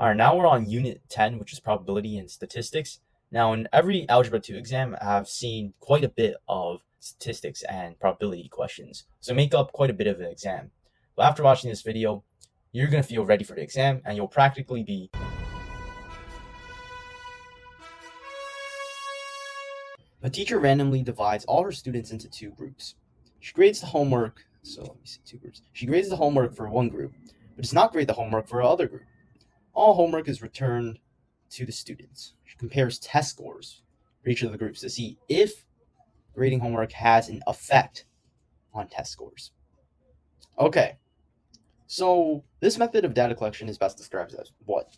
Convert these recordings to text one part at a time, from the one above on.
All right, now we're on Unit 10, which is probability and statistics. Now, in every Algebra 2 exam, I've seen quite a bit of statistics and probability questions, so make up quite a bit of the exam. But after watching this video, you're going to feel ready for the exam, and you'll practically be. A teacher randomly divides all her students into two groups. She grades the homework, two groups. She grades the homework for one group, but does not grade the homework for another group. All homework is returned to the students. She compares test scores for each of the groups to see if grading homework has an effect on test scores. Okay, so this method of data collection is best described as what?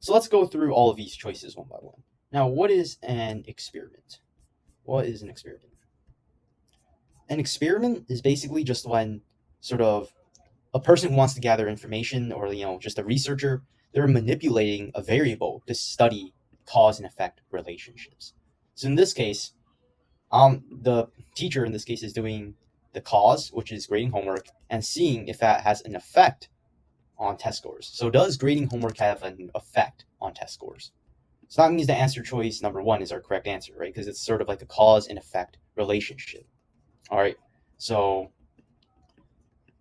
So let's go through all of these choices one by one. Now, what is an experiment? What is an experiment? An experiment is basically just when sort of a person who wants to gather information, or just a researcher, they're manipulating a variable to study cause and effect relationships. So in this case, the teacher in this case is doing the cause, which is grading homework, and seeing if that has an effect on test scores. So does grading homework have an effect on test scores? So that means the answer choice number 1 is our correct answer, right? Because it's sort of like a cause and effect relationship. All right, so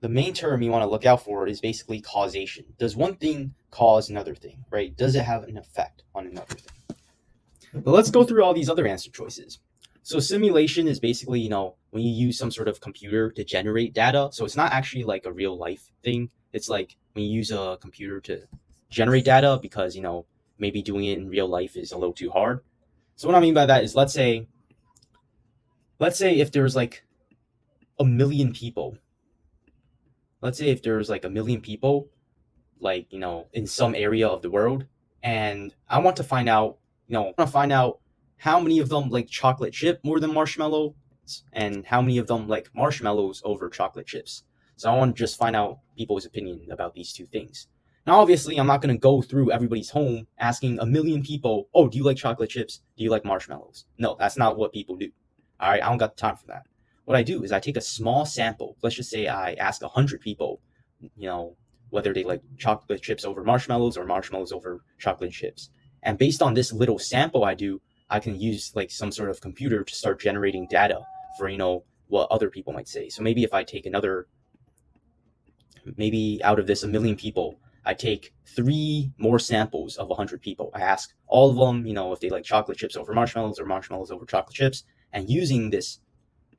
the main term you want to look out for is basically causation. Does one thing cause another thing, right? Does it have an effect on another thing? But let's go through all these other answer choices. So simulation is basically, when you use some sort of computer to generate data. So it's not actually like a real life thing. It's like when you use a computer to generate data because, maybe doing it in real life is a little too hard. So what I mean by that is let's say if there's like a million people. Let's say if there's like a million people, like, in some area of the world, and I want to find out, how many of them like chocolate chip more than marshmallow, and how many of them like marshmallows over chocolate chips. So I want to just find out people's opinion about these two things. Now, obviously, I'm not going to go through everybody's home asking a million people, oh, do you like chocolate chips? Do you like marshmallows? No, that's not what people do. All right, I don't got the time for that. What I do is I take a small sample. Let's just say I ask 100 people, whether they like chocolate chips over marshmallows or marshmallows over chocolate chips. And based on this little sample I can use like some sort of computer to start generating data for, what other people might say. So maybe if I take maybe out of this a million people, I take 3 more samples of 100 people. I ask all of them, if they like chocolate chips over marshmallows or marshmallows over chocolate chips. And using this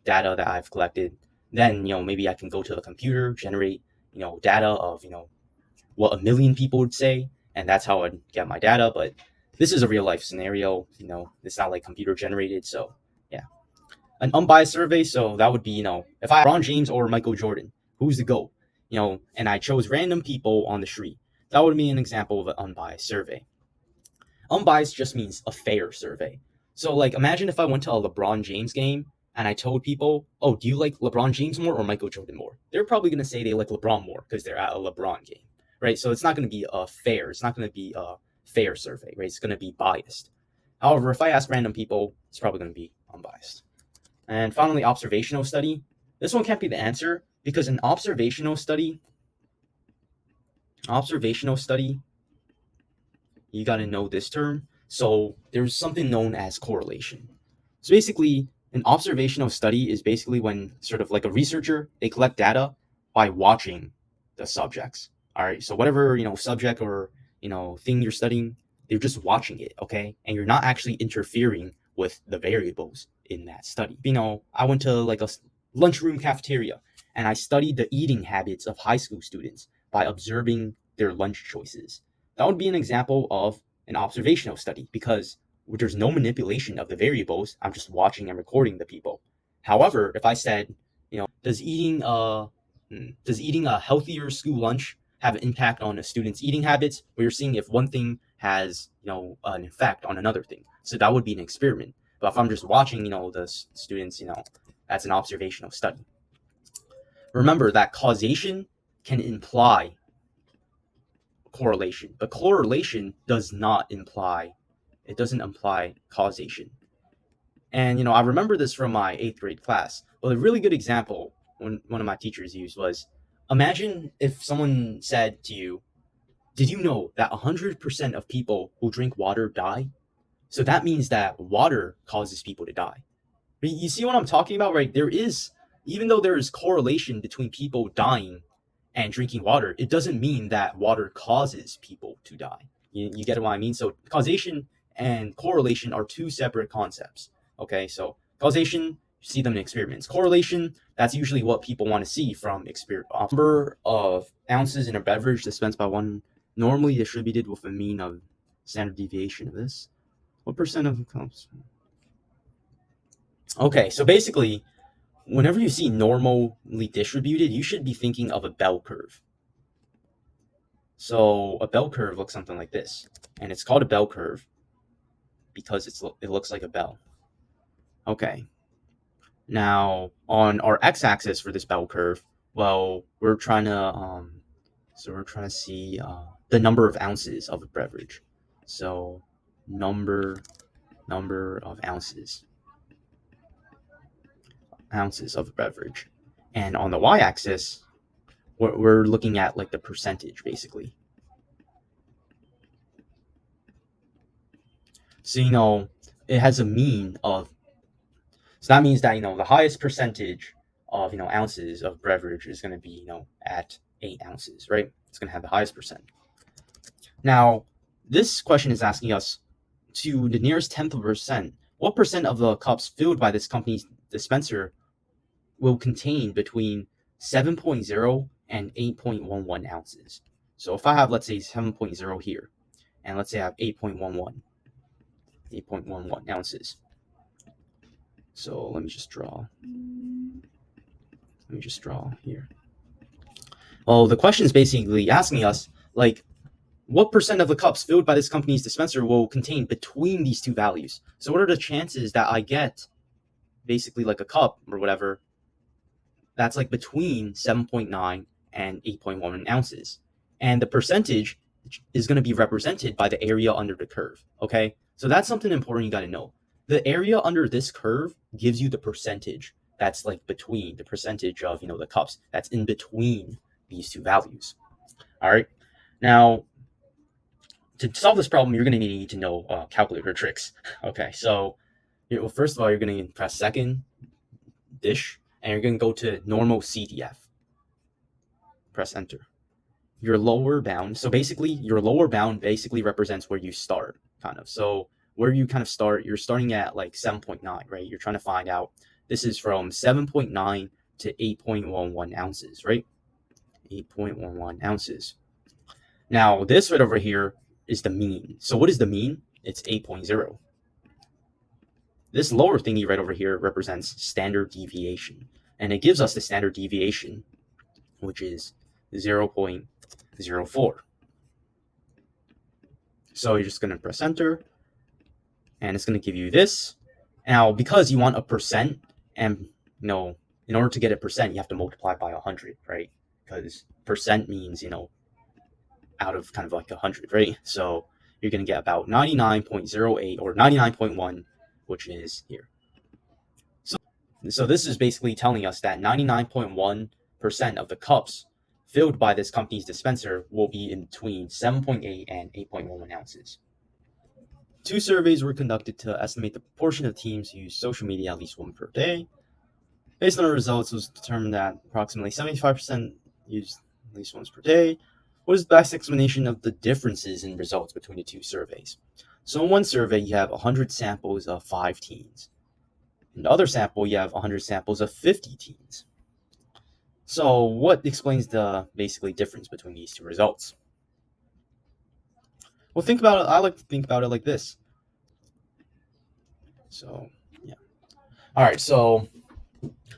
data that I've collected, then, maybe I can go to the computer, generate, data of, what a million people would say. And that's how I'd get my data. But this is a real life scenario, it's not like computer generated. So yeah, an unbiased survey. So that would be, if I LeBron James or Michael Jordan, who's the GOAT? And I chose random people on the street. That would be an example of an unbiased survey. Unbiased just means a fair survey. So like, imagine if I went to a LeBron James game and I told people, oh, do you like LeBron James more or Michael Jordan more? They're probably going to say they like LeBron more because they're at a LeBron game, right? So it's not going to be fair. It's not going to be a fair survey, right? It's going to be biased. However, if I ask random people, it's probably going to be unbiased. And finally, observational study. This one can't be the answer because an observational study, you got to know this term. So there's something known as correlation. So basically, an observational study is basically when sort of like a researcher, they collect data by watching the subjects. All right. So whatever, subject or, thing you're studying, they're just watching it. Okay. And you're not actually interfering with the variables in that study. I went to like a lunchroom cafeteria and I studied the eating habits of high school students by observing their lunch choices. That would be an example of an observational study because there's no manipulation of the variables. I'm just watching and recording the people. However, if I said, does eating a healthier school lunch have an impact on a student's eating habits? We're seeing if one thing has, an effect on another thing. So that would be an experiment. But if I'm just watching, the students, that's an observational study. Remember that causation can imply correlation, but correlation doesn't imply causation. And I remember this from my 8th grade class. But a really good example one of my teachers used was, imagine if someone said to you, Did you know that 100% of people who drink water die? So that means that water causes people to die. You see what I'm talking about, right? There is, even though there is correlation between people dying and drinking water, it doesn't mean that water causes people to die. You get what I mean? So causation and correlation are two separate concepts. Okay, so causation, you see them in experiments. Correlation, that's usually what people want to see from experiment. Number of ounces in a beverage dispensed by one, normally distributed with a mean of standard deviation of this. What percent of cups? Okay, so basically, whenever you see normally distributed, you should be thinking of a bell curve. So a bell curve looks something like this, and it's called a bell curve because it looks like a bell. Okay. Now on our x-axis for this bell curve, well, we're trying to see the number of ounces of a beverage. So number of ounces of a beverage, and on the y-axis, we're looking at like the percentage basically. So it has a mean of, so that means that the highest percentage of ounces of beverage is going to be at 8 ounces, right? It's going to have the highest percent. Now this question is asking us, to the nearest tenth of a percent, what percent of the cups filled by this company's dispenser will contain between 7.0 and 8.11 ounces. So if I have, let's say, 7.0 here, and let's say I have 8.11 ounces. So let me just draw here. Well, the question is basically asking us, like, what percent of the cups filled by this company's dispenser will contain between these two values? So what are the chances that I get basically like a cup or whatever that's like between 7.9 and 8.1 ounces? And the percentage is going to be represented by the area under the curve. Okay, so that's something important you got to know. The area under this curve gives you the percentage that's like between, the percentage of the cups that's in between these two values. All right, now to solve this problem, you're going to need to know calculator tricks. Okay, so first of all, you're going to press second dish, and you're going to go to normal CDF. Press enter. Your lower bound. So basically, your lower bound basically represents where you start, kind of. So where you kind of start, you're starting at like 7.9, right? You're trying to find out. This is from 7.9 to 8.11 ounces, right? 8.11 ounces. Now, this right over here is the mean. So what is the mean? It's 8.0. This lower thingy right over here represents standard deviation. And it gives us the standard deviation, which is 0.04. So you're just going to press enter, and it's going to give you this. Now, because you want a percent, and in order to get a percent, you have to multiply by 100, right? Because percent means, out of kind of like 100, right? So you're going to get about 99.08 or 99.1, which is here. So this is basically telling us that 99.1% of the cups filled by this company's dispenser will be in between 7.8 and 8.11 ounces. 2 surveys were conducted to estimate the proportion of teams who use social media at least once per day. Based on the results, it was determined that approximately 75% used at least once per day. What is the best explanation of the differences in results between the 2 surveys? So in one survey, you have 100 samples of 5 teens. In the other sample, you have 100 samples of 50 teens. So what explains the basically difference between these 2 results? Well, think about it. I like to think about it like this. So, yeah. All right, so,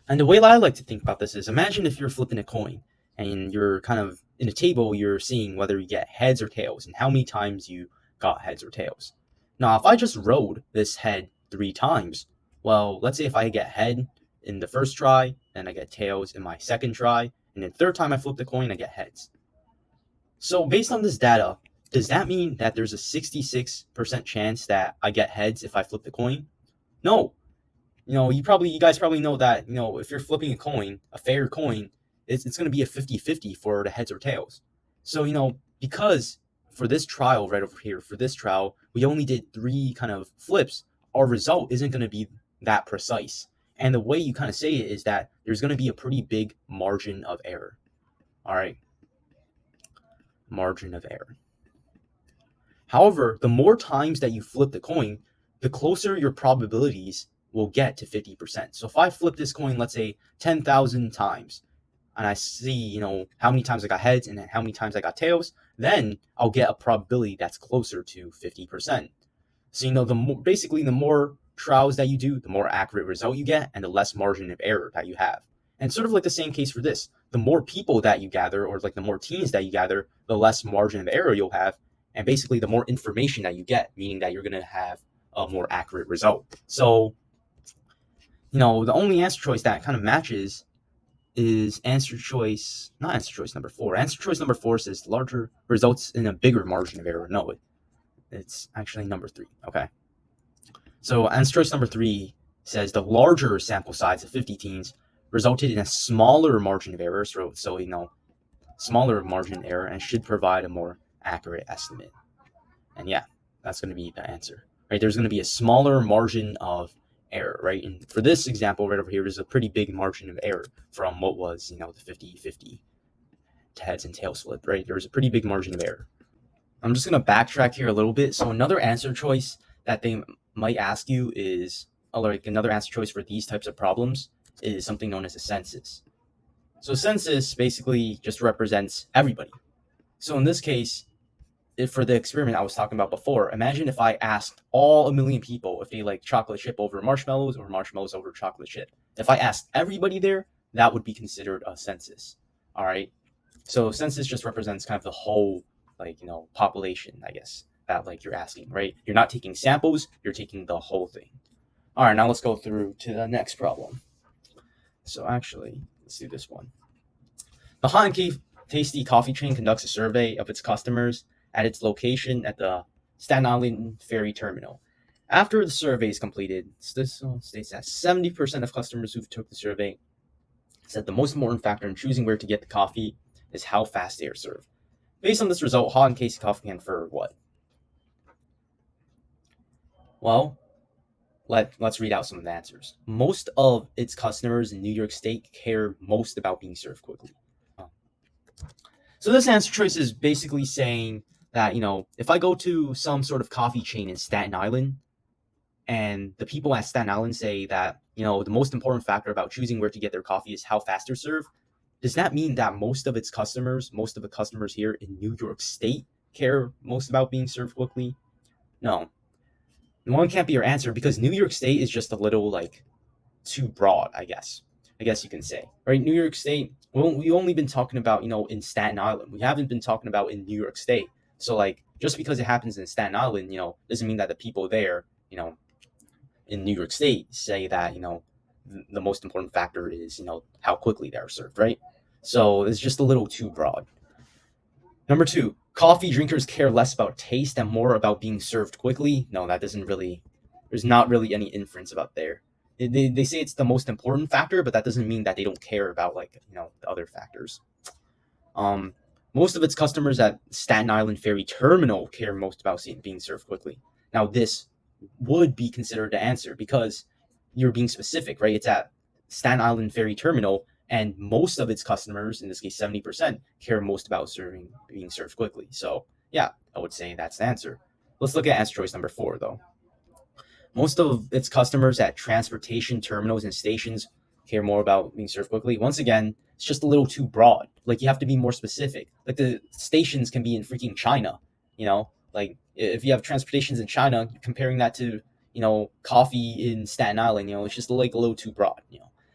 and the way I like to think about this is, imagine if you're flipping a coin and you're kind of in a table, you're seeing whether you get heads or tails and how many times you got heads or tails. Now, if I just rolled this head 3 times, well, let's say if I get head in the first try, then I get tails in my second try, and then third time I flip the coin, I get heads. So based on this data, does that mean that there's a 66% chance that I get heads if I flip the coin? No. You guys probably know that, if you're flipping a coin, a fair coin, it's going to be a 50-50 for the heads or tails. So, because for this trial right over here, for this trial, we only did 3 kind of flips. Our result isn't going to be that precise. And the way you kind of say it is that there's going to be a pretty big margin of error. All right. Margin of error. However, the more times that you flip the coin, the closer your probabilities will get to 50%. So if I flip this coin, let's say 10,000 times, and I see, how many times I got heads and how many times I got tails, then I'll get a probability that's closer to 50%. So, basically, the more trials that you do, the more accurate result you get, and the less margin of error that you have. And sort of like the same case for this, the more people that you gather, or like the more teams that you gather, the less margin of error you'll have, and basically the more information that you get, meaning that you're going to have a more accurate result. So, the only answer choice that kind of matches is not answer choice number 4. Answer choice number 4 says larger results in a bigger margin of error. No, it's actually number 3. Okay. So answer choice number 3 says the larger sample size of 50 teams resulted in a smaller margin of error. So smaller margin of error, and should provide a more accurate estimate. And yeah, that's going to be the answer, right? There's going to be a smaller margin of error, right? And for this example right over here, there's a pretty big margin of error from what was, the 50-50 heads and tails flip, right? There's a pretty big margin of error. I'm just going to backtrack here a little bit. So another answer choice that they might ask you is, like another answer choice for these types of problems is something known as a census. So census basically just represents everybody. So in this case, for the experiment I was talking about before, imagine if I asked all 1 million people if they like chocolate chip over marshmallows or marshmallows over chocolate chip. If I asked everybody there, that would be considered a census. All right. So census just represents kind of the whole, population, I guess, that like you're asking, right? You're not taking samples, you're taking the whole thing. All right, now let's go through to the next problem. So actually, let's do this one. The Hot and Tasty coffee chain conducts a survey of its customers at its location at the Staten Island Ferry Terminal. After the survey is completed, this states that 70% of customers who took the survey said the most important factor in choosing where to get the coffee is how fast they are served. Based on this result, Hot and Tasty coffee can infer what? Well, let's read out some of the answers. Most of its customers in New York State care most about being served quickly. So this answer choice is basically saying that, if I go to some sort of coffee chain in Staten Island, and the people at Staten Island say that, the most important factor about choosing where to get their coffee is how fast they're served, does that mean that most of the customers here in New York State care most about being served quickly? No. One can't be your answer because New York State is just a little too broad, I guess you can say, right? New York State, we've only been talking about, in Staten Island. We haven't been talking about in New York State. So just because it happens in Staten Island, doesn't mean that the people there, in New York State say that, the most important factor is, how quickly they're served, right? So it's just a little too broad. Number 2, coffee drinkers care less about taste and more about being served quickly. No, that doesn't really, there's not really any inference about there. They say it's the most important factor, but that doesn't mean that they don't care about the other factors. Most of its customers at Staten Island Ferry Terminal care most about being served quickly. Now this would be considered the answer because you're being specific, right? It's at Staten Island Ferry Terminal, and most of its customers, in this case 70%, care most about being served quickly. So yeah, I would say that's the answer. Let's look at answer choice number 4 though. Most of its customers at transportation terminals and stations care more about being served quickly. Once again, it's just a little too broad. You have to be more specific. The stations can be in freaking China, if you have transportations in China, comparing that to, coffee in Staten Island, it's just a little too broad,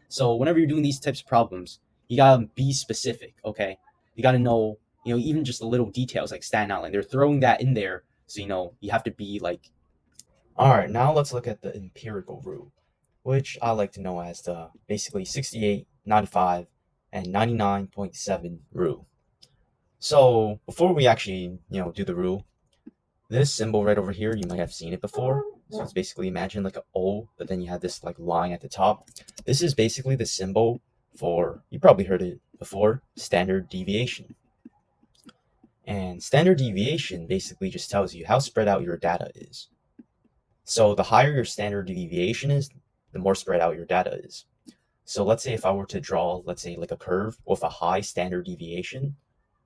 So whenever you're doing these types of problems, you gotta be specific, okay? You gotta know, even just the little details like Staten Island. They're throwing that in there, so you have to be All right, now let's look at the empirical rule, which I like to know as the basically 68, 95, and 99.7 rule. So before we actually, do the rule, this symbol right over here, you might have seen it before. So it's basically, imagine an O, but then you have this line at the top. This is basically the symbol for, you probably heard it before, standard deviation. And standard deviation basically just tells you how spread out your data is. So the higher your standard deviation is, the more spread out your data is. So let's say if I were to draw, let's say like a curve with a high standard deviation.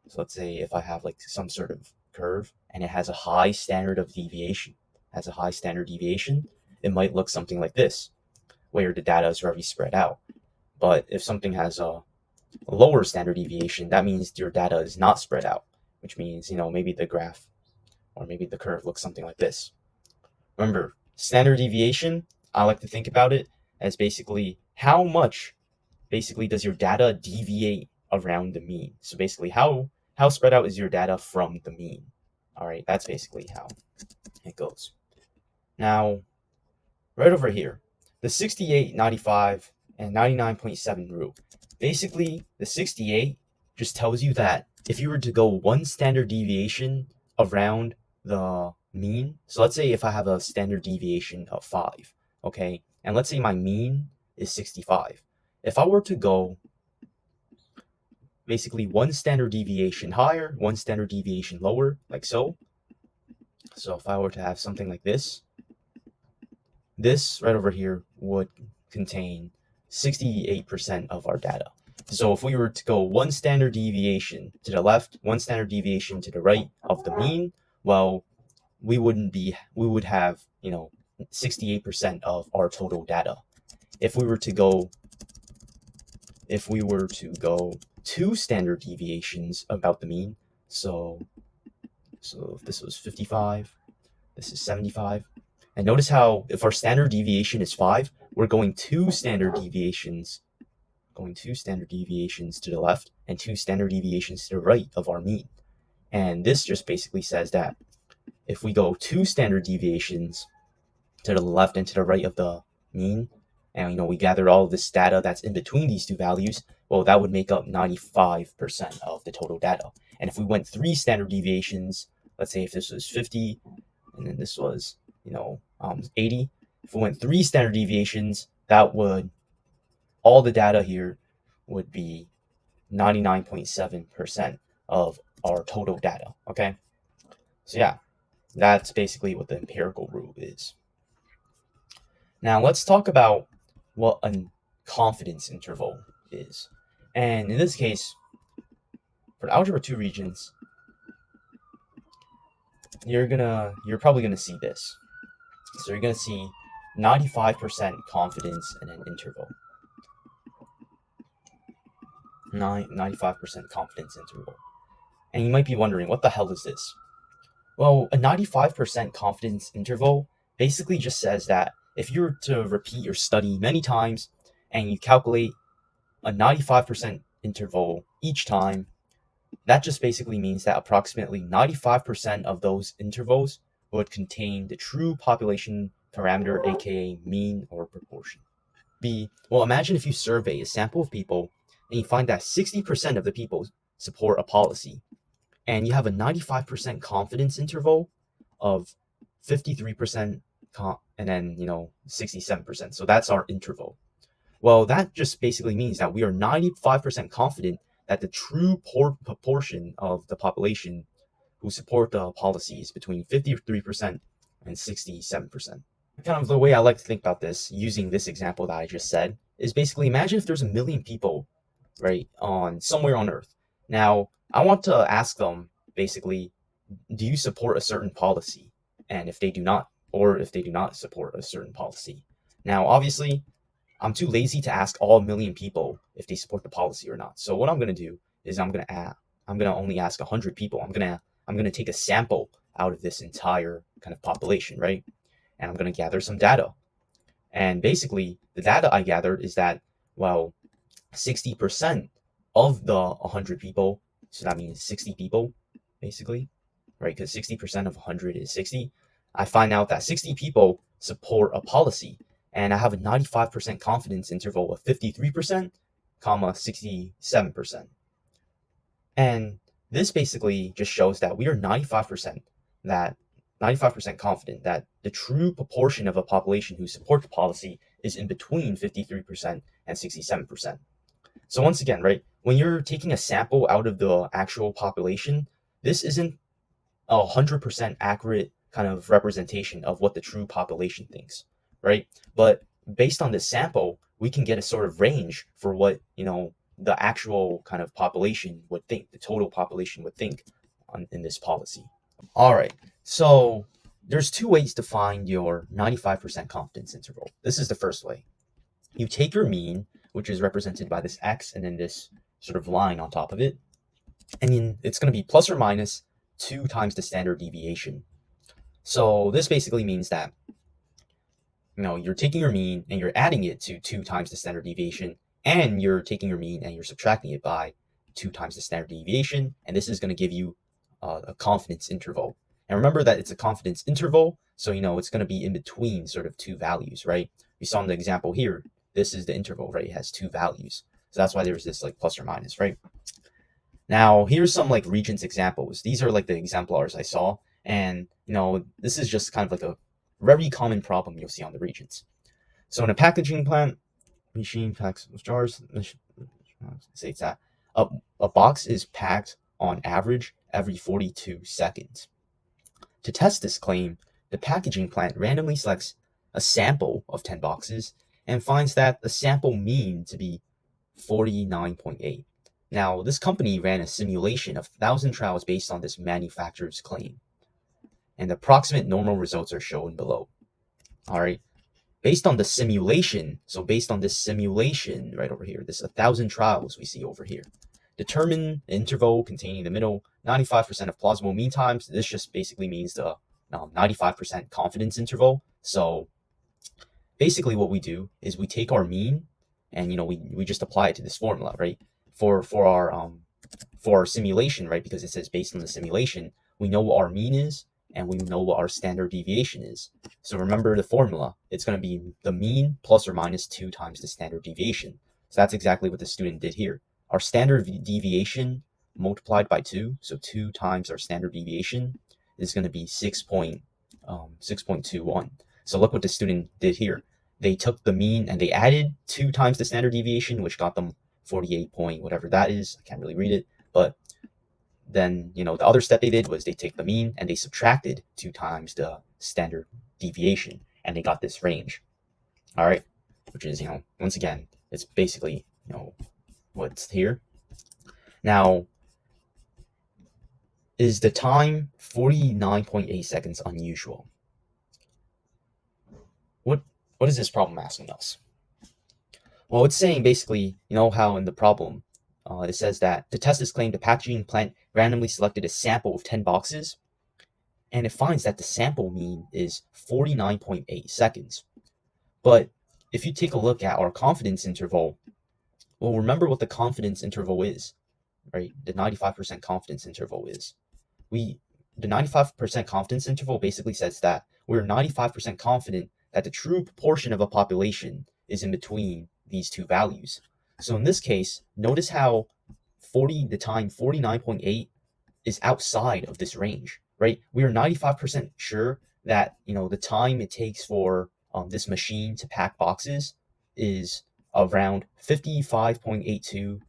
So let's say if I have like some sort of curve and it has a high standard of deviation, it might look something like this, where the data is very spread out. But if something has a lower standard deviation, that means your data is not spread out, which means, maybe the graph or maybe the curve looks something like this. Remember, standard deviation, I like to think about it as basically how much basically does your data deviate around the mean. So basically how spread out is your data from the mean. All right, that's basically how it goes. Now, right over here, the 68, 95, and 99.7 rule. Basically, the 68 just tells you that if you were to go one standard deviation around the mean, so let's say if I have a standard deviation of 5, okay, and let's say my mean is 65. If I were to go basically one standard deviation higher, one standard deviation lower, like so. So if I were to have something like this right over here would contain 68% of our data. So if we were to go one standard deviation to the left, one standard deviation to the right of the mean, well, we would have, 68% of our total data. If we were to go two standard deviations about the mean, so if this was 55, this is 75. And notice how if our standard deviation is 5, we're going two standard deviations to the left and two standard deviations to the right of our mean. And this just basically says that if we go two standard deviations to the left and to the right of the mean, and we gather all of this data that's in between these two values, well, that would make up 95% of the total data. And if we went three standard deviations, let's say if this was 50 and then this was 80, if we went three standard deviations, all the data here would be 99.7% of our total data. Okay, so yeah, that's basically what the empirical rule is. Now let's talk about what a confidence interval is. And in this case, for the Algebra 2 regions, you're probably gonna see this. So you're gonna see 95% confidence in an interval. 95% confidence interval. And you might be wondering, what the hell is this? Well, a 95% confidence interval basically just says that if you were to repeat your study many times and you calculate a 95% interval each time, that just basically means that approximately 95% of those intervals would contain the true population parameter, aka mean or proportion. Well, imagine if you survey a sample of people and you find that 60% of the people support a policy, and you have a 95% confidence interval of 53% and then 67%. So that's our interval. Well, that just basically means that we are 95% confident that the true proportion of the population who support the policy is between 53% and 67%. Kind of the way I like to think about this, using this example that I just said, is basically imagine if there's 1 million people, right, on somewhere on Earth. Now, I want to ask them, basically, do you support a certain policy? And if they do not support a certain policy. Now, obviously, I'm too lazy to ask all 1 million people if they support the policy or not. So what I'm going to do is I'm going to only ask 100 people. I'm going to take a sample out of this entire kind of population, right? And I'm going to gather some data. And basically, the data I gathered is that, well, 60% of the 100 people, so that means 60 people, basically, right? Because 60% of 100 is 60. I find out that 60 people support a policy, and I have a 95% confidence interval of 53%, 67%. And this basically just shows that we are 95% confident that the true proportion of a population who support the policy is in between 53% and 67%. So once again, right, when you're taking a sample out of the actual population, this isn't 100% accurate kind of representation of what the true population thinks, right? But based on this sample, we can get a sort of range for what, the actual kind of population would think, the total population would think in this policy. All right, so there's two ways to find your 95% confidence interval. This is the first way. You take your mean, which is represented by this x and then this sort of line on top of it, and it's going to be plus or minus 2 times the standard deviation. So this basically means that you're taking your mean and you're adding it to 2 times the standard deviation, and you're taking your mean and you're subtracting it by 2 times the standard deviation, and this is going to give you a confidence interval. And remember that it's a confidence interval, so it's going to be in between sort of two values, right? We saw in the example here, this is the interval, right? It has two values. So that's why there's this like plus or minus, right? Now, here's some like Regents examples. These are like the exemplars I saw. And, this is just kind of like a very common problem you'll see on the Regents. So in a packaging plant, machine packs jars, states that a box is packed on average every 42 seconds. To test this claim, the packaging plant randomly selects a sample of 10 boxes and finds that the sample mean to be 49.8. Now, this company ran a simulation of 1,000 trials based on this manufacturer's claim, and the approximate normal results are shown below. All right, based on the simulation, so based on this simulation right over here, this 1,000 trials we see over here, determine the interval containing the middle 95% of plausible mean times. This just basically means the 95% confidence interval. So basically what we do is we take our mean and we just apply it to this formula, right? For our simulation, right? Because it says based on the simulation, we know what our mean is and we know what our standard deviation is. So remember the formula. It's going to be the mean plus or minus 2 times the standard deviation. So that's exactly what the student did here. Our standard deviation multiplied by 2, so 2 times our standard deviation, is going to be 6.21. So look what the student did here. They took the mean and they added 2 times the standard deviation, which got them 48 point whatever that is. I can't really read it, but then the other step they did was they take the mean and they subtracted 2 times the standard deviation, and they got this range. All right, which is once again, it's basically what's here. Now, is the time 49.8 seconds unusual? What is this problem asking us? Well, it's saying basically, how in the problem, it says that to test this claim, the packaging plant randomly selected a sample of 10 boxes, and it finds that the sample mean is 49.8 seconds. But if you take a look at our confidence interval, well, remember what the confidence interval is, right? The 95% confidence interval is. The 95% confidence interval basically says that we're 95% confident that the true proportion of a population is in between these two values. So in this case, notice how the time 49.8 is outside of this range, right? We are 95% sure that the time it takes for this machine to pack boxes is around 55.82 to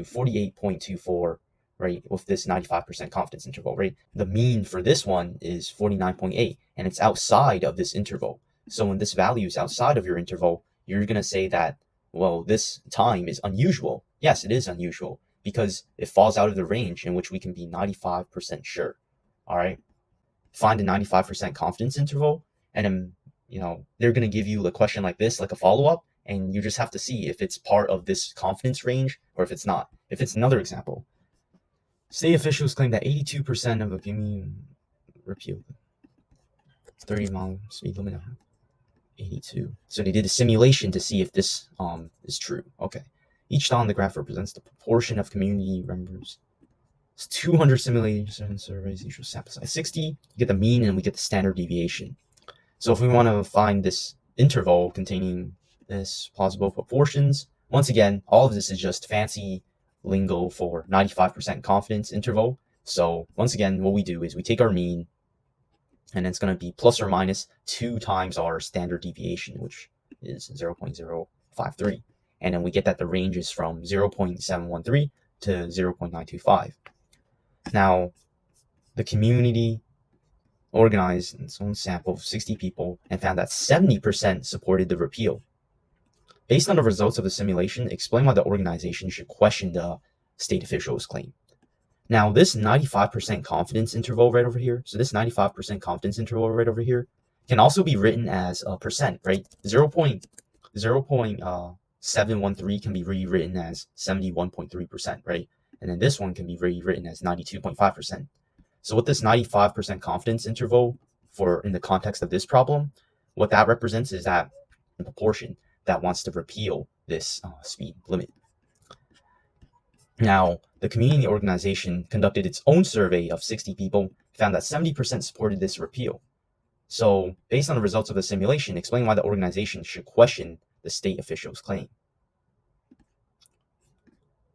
48.24, right? With this 95% confidence interval, right? The mean for this one is 49.8, and it's outside of this interval. So when this value is outside of your interval, you're going to say that, well, this time is unusual. Yes, it is unusual because it falls out of the range in which we can be 95% sure. All right. Find a 95% confidence interval, and then, they're going to give you a question like this, like a follow-up, and you just have to see if it's part of this confidence range or if it's not. If it's another example, state officials claim that 82% of opinion repeal 30 mile speed limit. 82. So they did a simulation to see if this is true. Okay. Each dot on the graph represents the proportion of community members. It's 200 simulation surveys, usual sample size 60. You get the mean and we get the standard deviation. So if we want to find this interval containing this plausible proportions, once again, all of this is just fancy lingo for 95% confidence interval. So once again, what we do is we take our mean, and it's going to be plus or minus 2 times our standard deviation, which is 0.053. And then we get that the range is from 0.713 to 0.925. Now, the community organized its own sample of 60 people and found that 70% supported the repeal. Based on the results of the simulation, explain why the organization should question the state official's claim. Now, this 95% confidence interval right over here, so this 95% confidence interval right over here can also be written as a percent, right? 0.713 can be rewritten as 71.3%, right? And then this one can be rewritten as 92.5%. So with this 95% confidence interval in the context of this problem, what that represents is that proportion that wants to repeal this speed limit. Now, the community organization conducted its own survey of 60 people, found that 70% supported this repeal. So, based on the results of the simulation, explain why the organization should question the state official's claim.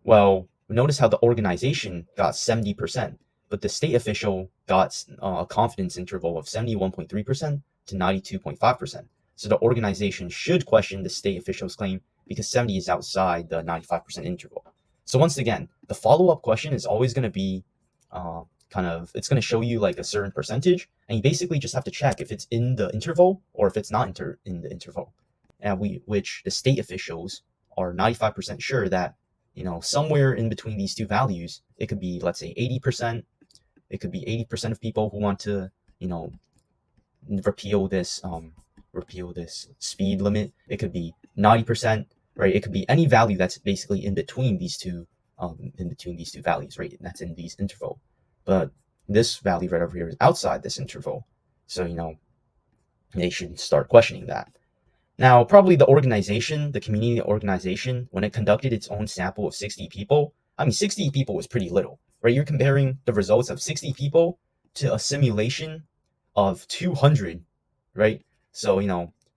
Well, notice how the organization got 70%, but the state official got a confidence interval of 71.3% to 92.5%. So the organization should question the state official's claim because 70 is outside the 95% interval. So once again, the follow-up question is always going to be it's going to show you like a certain percentage, and you basically just have to check if it's in the interval or if it's not in the interval. And which the state officials are 95% sure that, somewhere in between these two values, it could be, let's say, 80%. It could be 80% of people who want to, repeal this speed limit. It could be 90%, right? It could be any value that's basically in between these two values, right? That's in these interval. But this value right over here is outside this interval. So, they should start questioning that. Now, probably the community organization, when it conducted its own sample of 60 people, 60 people was pretty little, right? You're comparing the results of 60 people to a simulation of 200, right? So,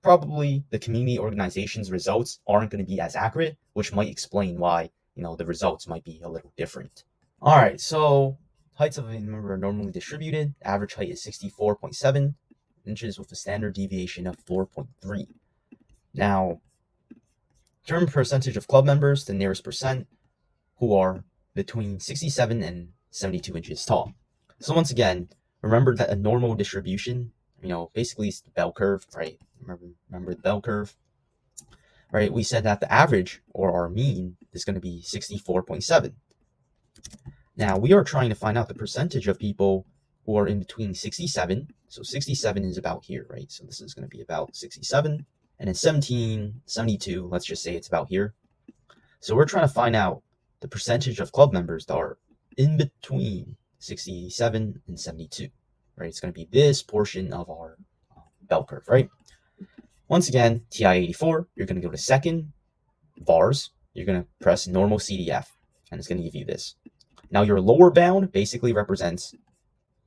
probably the community organization's results aren't going to be as accurate, which might explain why, the results might be a little different. All right, so heights of a member are normally distributed. Average height is 64.7 inches with a standard deviation of 4.3. Now, determine percentage of club members, the nearest percent, who are between 67 and 72 inches tall. So once again, remember that a normal distribution, basically it's the bell curve, right? Remember the bell curve, right? We said that the average, or our mean, is going to be 64.7. Now, we are trying to find out the percentage of people who are in between 67. So 67 is about here, right? So this is going to be about 67. And then 72, let's just say it's about here. So we're trying to find out the percentage of club members that are in between 67 and 72, right? It's going to be this portion of our bell curve, right? Once again, TI-84, you're going to go to second, vars, you're going to press normal CDF, and it's going to give you this. Now your lower bound basically represents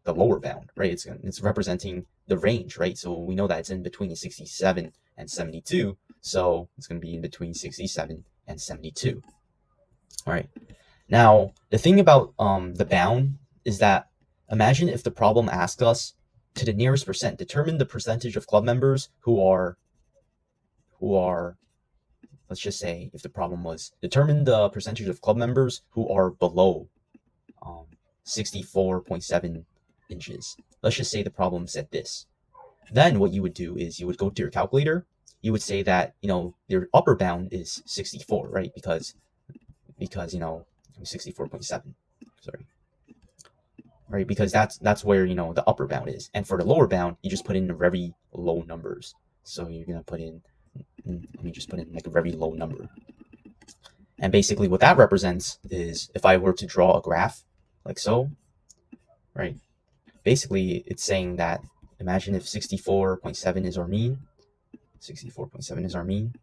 the lower bound, right? It's representing the range, right? So we know that it's in between 67 and 72, so it's going to be in between 67 and 72. All right. Now, the thing about the bound is that imagine if the problem asked us to the nearest percent, determine the percentage of club members who are, let's just say if the problem was determine the percentage of club members who are below 64.7 inches. Let's just say the problem said this. Then what you would do is you would go to your calculator. You would say that, your upper bound is 64, right? Because 64.7, sorry. Right, because that's where, the upper bound is. And for the lower bound, you just put in very low numbers. So you're going to put in, let me just put in like a very low number. And basically what that represents is if I were to draw a graph like so, right? Basically it's saying that imagine if 64.7 is our mean. 64.7 is our mean.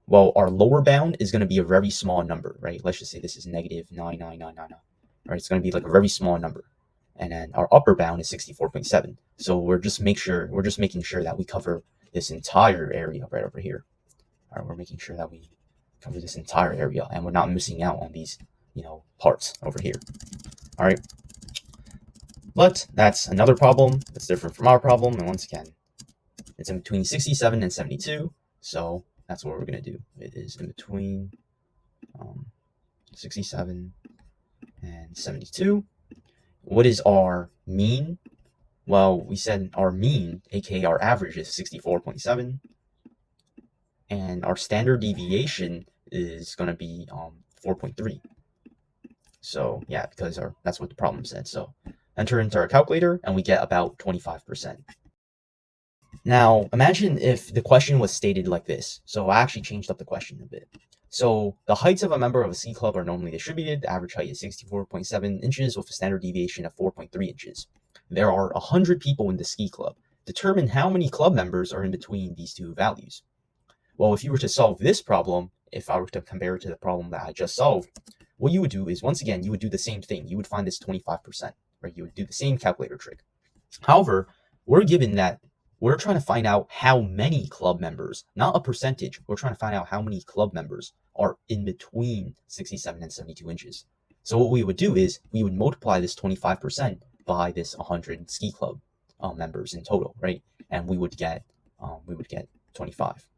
Well, our lower bound is going to be a very small number, right? Let's just say this is negative 99999. Right? It's going to be like a very small number. And then our upper bound is 64.7. So we're just making sure that we cover this entire area right over here. All right, we're making sure that we cover this entire area and we're not missing out on these, parts over here. All right. But that's another problem that's different from our problem. And once again, it's in between 67 and 72. So that's what we're going to do. It is in between 67 and 72. what is our mean? Well, we said our mean, aka our average, is 64.7, and our standard deviation is going to be 4.3. So yeah, because that's what the problem said. So enter into our calculator, and we get about 25%. Now, imagine if the question was stated like this. So I actually changed up the question a bit. So the heights of a member of a ski club are normally distributed. The average height is 64.7 inches with a standard deviation of 4.3 inches. There are 100 people in the ski club. Determine how many club members are in between these two values. Well, if you were to solve this problem, if I were to compare it to the problem that I just solved, what you would do is, once again, you would do the same thing. You would find this 25%, right? You would do the same calculator trick. However, we're given that we're trying to find out how many club members, not a percentage. We're trying to find out how many club members are in between 67 and 72 inches. So what we would do is we would multiply this 25% by this 100 ski club members in total, right? And we would get 25.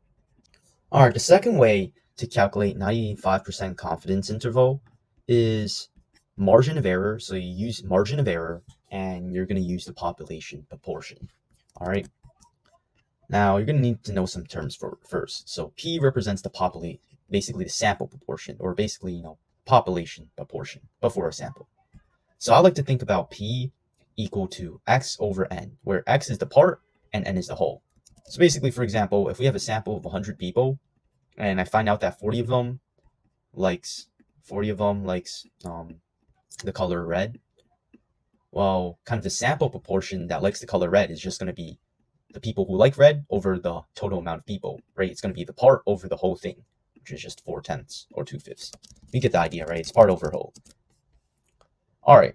All right, the second way to calculate 95% confidence interval is margin of error. So you use margin of error, and you're going to use the population proportion. All right. Now you're going to need to know some terms first. So P represents the population, basically the sample proportion, or basically, population proportion before a sample. So I like to think about P equal to X over N, where X is the part and N is the whole. So basically, for example, if we have a sample of 100 people, and I find out that 40 of them likes the color red, well, kind of the sample proportion that likes the color red is just going to be the people who like red over the total amount of people, right? It's going to be the part over the whole thing, which is just 4/10 or 2/5. You get the idea, right? It's part over whole. All right.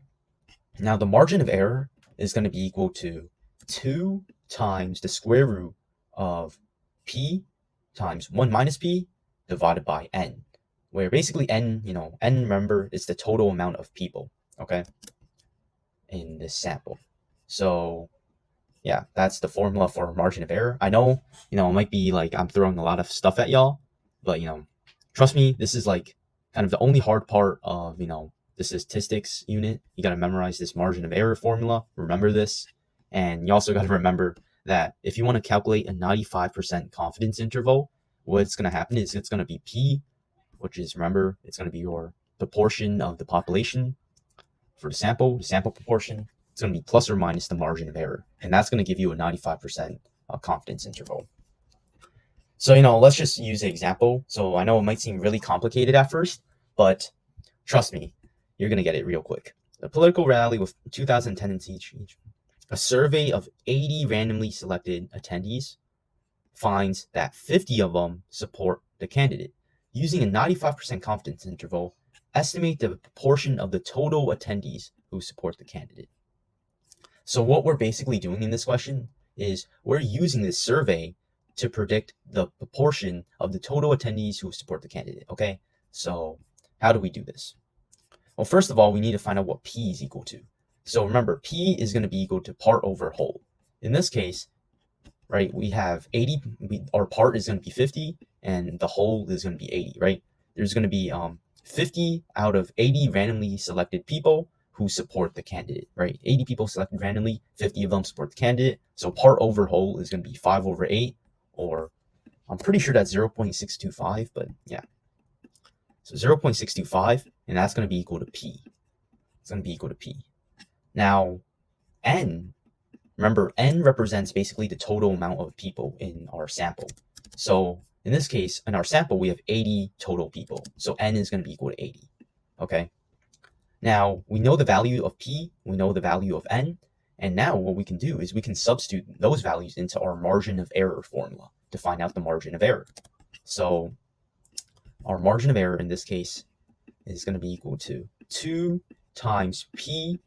Now the margin of error is going to be equal to 2 times the square root of P times 1 minus P divided by N, where basically N, N, remember, is the total amount of people, okay, in this sample. So yeah, that's the formula for margin of error. I know, it might be like I'm throwing a lot of stuff at y'all, but, trust me, this is like kind of the only hard part of, the statistics unit. You got to memorize this margin of error formula. Remember this. And you also got to remember that if you want to calculate a 95% confidence interval, what's going to happen is it's going to be P, which is, remember, it's going to be your proportion of the population for the sample proportion. It's going to be plus or minus the margin of error. And that's going to give you a 95% confidence interval. So, let's just use an example. So I know it might seem really complicated at first, but trust me, you're going to get it real quick. A political rally with 2,000 attendants each. A survey of 80 randomly selected attendees finds that 50 of them support the candidate. Using a 95% confidence interval, estimate the proportion of the total attendees who support the candidate. So what we're basically doing in this question is we're using this survey to predict the proportion of the total attendees who support the candidate, okay? So how do we do this? Well, first of all, we need to find out what P is equal to. So remember, P is going to be equal to part over whole. In this case, right, we have 80, our part is going to be 50, and the whole is going to be 80, right? There's going to be 50 out of 80 randomly selected people who support the candidate, right? 80 people selected randomly, 50 of them support the candidate. So part over whole is going to be 5 over 8, or I'm pretty sure that's 0.625, but yeah. So 0.625, and that's going to be equal to P. It's going to be equal to P. Now, N, remember, N represents basically the total amount of people in our sample. So in this case, in our sample, we have 80 total people. So N is going to be equal to 80, okay? Now, we know the value of P, we know the value of N, and now what we can do is we can substitute those values into our margin of error formula to find out the margin of error. So our margin of error in this case is going to be equal to 2 times P,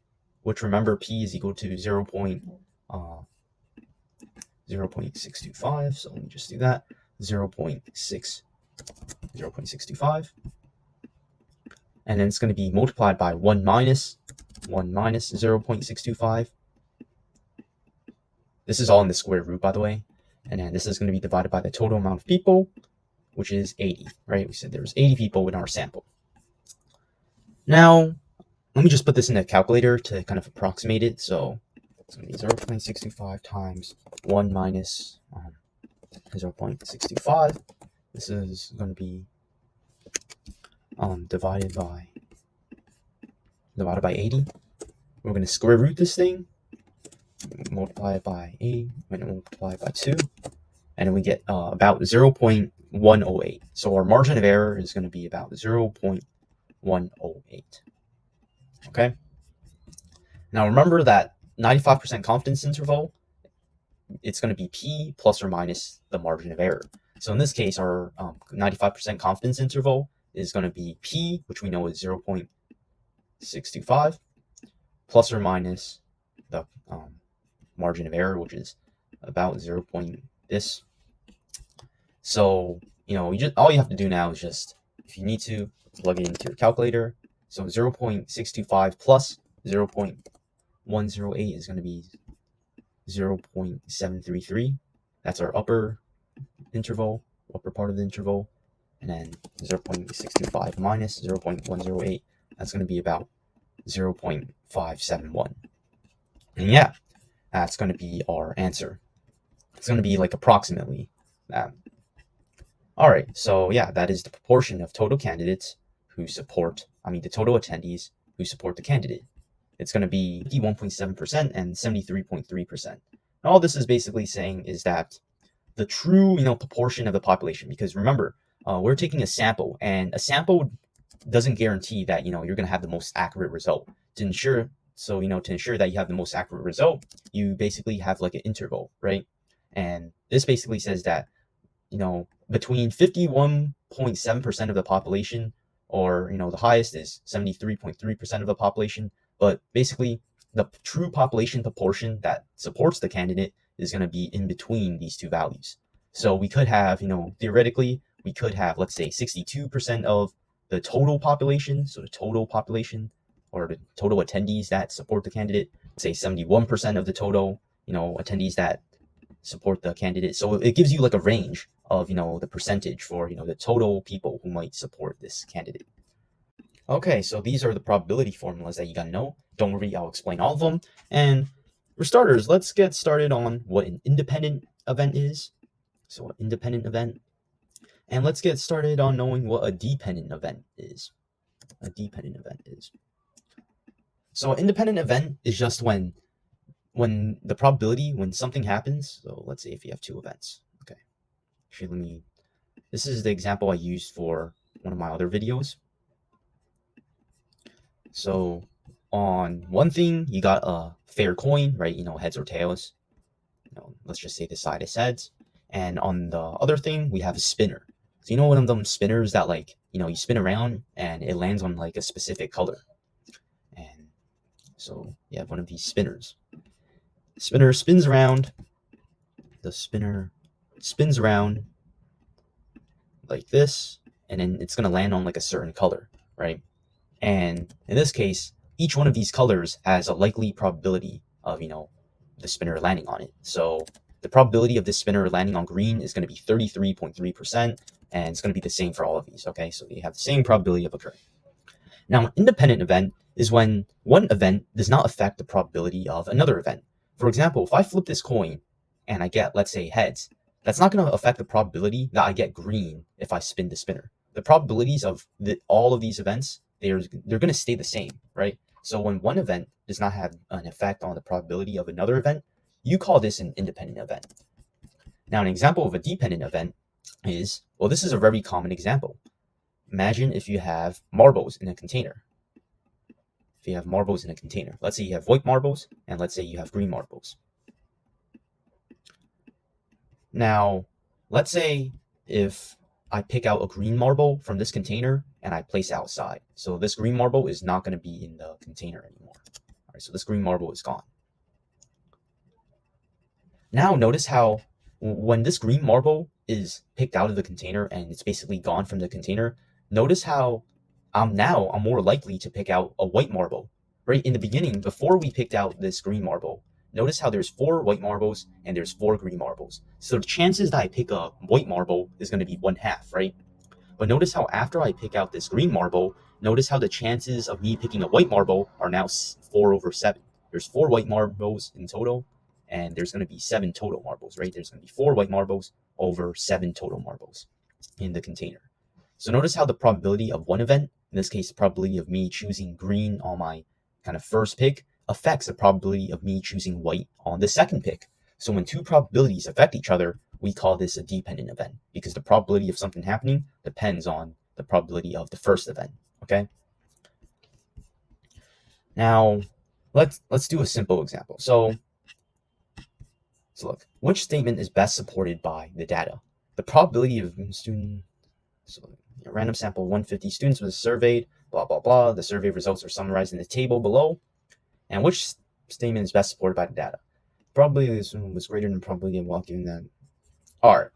which, remember, P is equal to 0.625. So let me just do that. 0.625. And then it's going to be multiplied by 1 minus 0.625. This is all in the square root, by the way. And then this is going to be divided by the total amount of people, which is 80, right? We said there was 80 people in our sample. Now, let me just put this in a calculator to kind of approximate it. So it's going to be 0.625 times 1 minus 0.625. This is going to be divided by 80. We're going to square root this thing, multiply it by 80, and multiply it by 2, and then we get about 0.108. So our margin of error is going to be about 0.108. Okay. Now remember that 95% confidence interval, it's going to be P plus or minus the margin of error. So in this case, our 95% confidence interval is going to be P, which we know is 0.625, plus or minus the margin of error, which is about 0. This. So, all you have to do now is just, if you need to, plug it into your calculator. So 0.625 plus 0.108 is going to be 0.733. That's our upper part of the interval. And then 0.625 minus 0.108, that's going to be about 0.571. And yeah, that's going to be our answer. It's going to be like approximately that. All right, so yeah, that is the proportion of total candidates who support, the total attendees who support the candidate. It's going to be 51.7% and 73.3%. All this is basically saying is that the true, proportion of the population, because remember, we're taking a sample, and a sample doesn't guarantee that, you're going to have the most accurate result. To ensure that you have the most accurate result, you basically have like an interval, right? And this basically says that, between 51.7% of the population, or, the highest is 73.3% of the population, but basically the true population proportion that supports the candidate is going to be in between these two values. So we could have, theoretically, we could have, let's say, 62% of the total population, so the total population, or the total attendees that support the candidate, say 71% of the total, attendees that support the candidate. So it gives you like a range of, the percentage for, the total people who might support this candidate. Okay, so these are the probability formulas that you gotta know. Don't worry, I'll explain all of them. And for starters, let's get started on what an independent event is. So an independent event. And let's get started on knowing what a dependent event is. A dependent event is. So an independent event is just when the probability, when something happens. So let's say if you have two events. Okay. Actually, this is the example I used for one of my other videos. So on one thing, you got a fair coin, right? Heads or tails. Let's just say this side is heads. And on the other thing, we have a spinner. So one of them spinners that you spin around and it lands on like a specific color. And so you have one of these spinners. The spinner spins around. The spinner spins around like this, and then it's going to land on like a certain color, right? And in this case, each one of these colors has a likely probability of, the spinner landing on it. So the probability of this spinner landing on green is going to be 33.3%, and it's going to be the same for all of these, okay? So they have the same probability of occurring. Now, an independent event is when one event does not affect the probability of another event. For example, if I flip this coin and I get, let's say, heads, that's not going to affect the probability that I get green if I spin the spinner. The probabilities of all of these events, they're going to stay the same, right? So when one event does not have an effect on the probability of another event, you call this an independent event. Now, an example of a dependent event is, well, this is a very common example. Imagine if you have marbles in a container. If you have marbles in a container, let's say you have white marbles, and let's say you have green marbles. Now, let's say if I pick out a green marble from this container and I place it outside. So this green marble is not going to be in the container anymore. All right, so this green marble is gone. Now notice how when this green marble is picked out of the container and it's basically gone from the container, notice how I'm more likely to pick out a white marble. Right in the beginning, before we picked out this green marble, notice how there's 4 white marbles and there's 4 green marbles. So the chances that I pick a white marble is going to be 1/2, right? But notice how after I pick out this green marble, notice how the chances of me picking a white marble are now 4/7. There's 4 white marbles in total, and there's going to be 7 total marbles, right? There's going to be 4 white marbles over 7 total marbles in the container. So notice how the probability of one event, in this case, the probability of me choosing green on my kind of first pick, affects the probability of me choosing white on the second pick. So when two probabilities affect each other, we call this a dependent event because the probability of something happening depends on the probability of the first event, okay? Now, let's do a simple example. So look, which statement is best supported by the data? The probability of student, so a random sample 150 students was surveyed, blah, blah, blah. The survey results are summarized in the table below. And which statement is best supported by the data? Probability was greater than probability of given that. All right.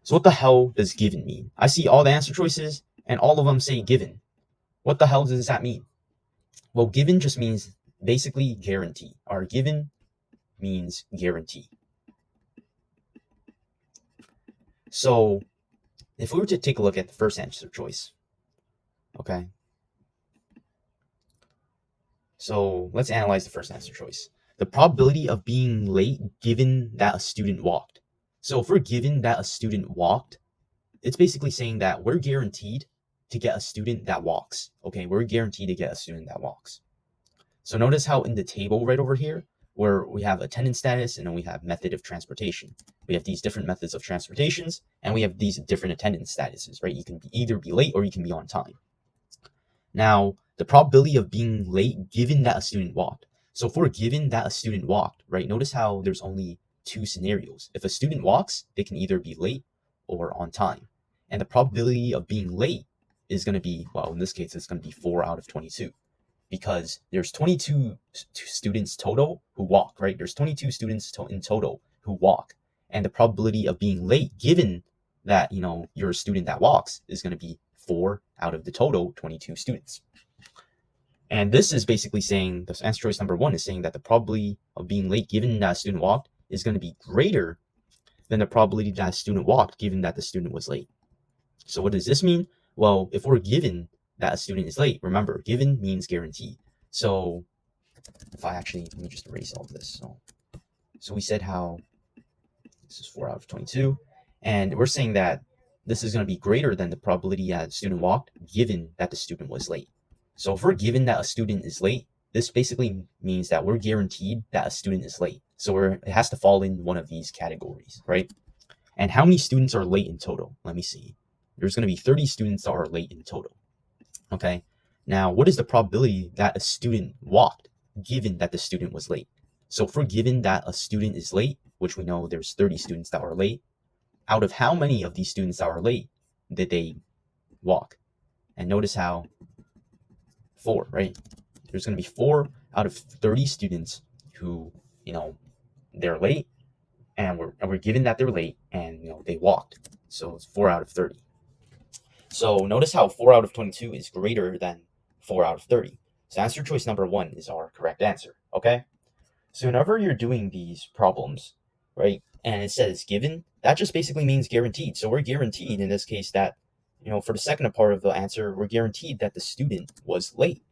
So what the hell does given mean? I see all the answer choices and all of them say given. What the hell does that mean? Well, given just means basically guarantee. Our given means guarantee. So if we were to take a look at the first answer choice, okay. So let's analyze the first answer choice. The probability of being late given that a student walked. So if we're given that a student walked, it's basically saying that we're guaranteed to get a student that walks. Okay, we're guaranteed to get a student that walks. So notice how in the table right over here, where we have attendance status and then we have method of transportation. We have these different methods of transportations and we have these different attendance statuses, right? You can either be late or you can be on time. Now, the probability of being late given that a student walked. So if we're given that a student walked, right, notice how there's only 2 scenarios. If a student walks, they can either be late or on time. And the probability of being late is going to be, well, in this case, it's going to be 4 out of 22 because there's 22 students total who walk, right? There's 22 students in total who walk. And the probability of being late given that, you're a student that walks is going to be 4 out of the total 22 students. And this is basically saying, the answer choice number 1 is saying that the probability of being late given that a student walked is going to be greater than the probability that a student walked given that the student was late. So what does this mean? Well, if we're given that a student is late, remember, given means guarantee. So if I actually, let me just erase all of this. So we said how this is 4 out of 22. And we're saying that this is going to be greater than the probability that a student walked given that the student was late. So if we're given that a student is late, this basically means that we're guaranteed that a student is late. So it has to fall in one of these categories, right? And how many students are late in total? Let me see. There's going to be 30 students that are late in total. Okay. Now, what is the probability that a student walked given that the student was late? So if we're given that a student is late, which we know there's 30 students that are late, out of how many of these students that are late did they walk? And notice how 4, right? There's going to be 4 out of 30 students who, they're late and we're given that they're late and, they walked. So it's 4 out of 30. So notice how 4 out of 22 is greater than 4 out of 30. So answer choice number 1 is our correct answer, okay? So whenever you're doing these problems, right, and it says given, that just basically means guaranteed. So we're guaranteed in this case that, for the second part of the answer, we're guaranteed that the student was late,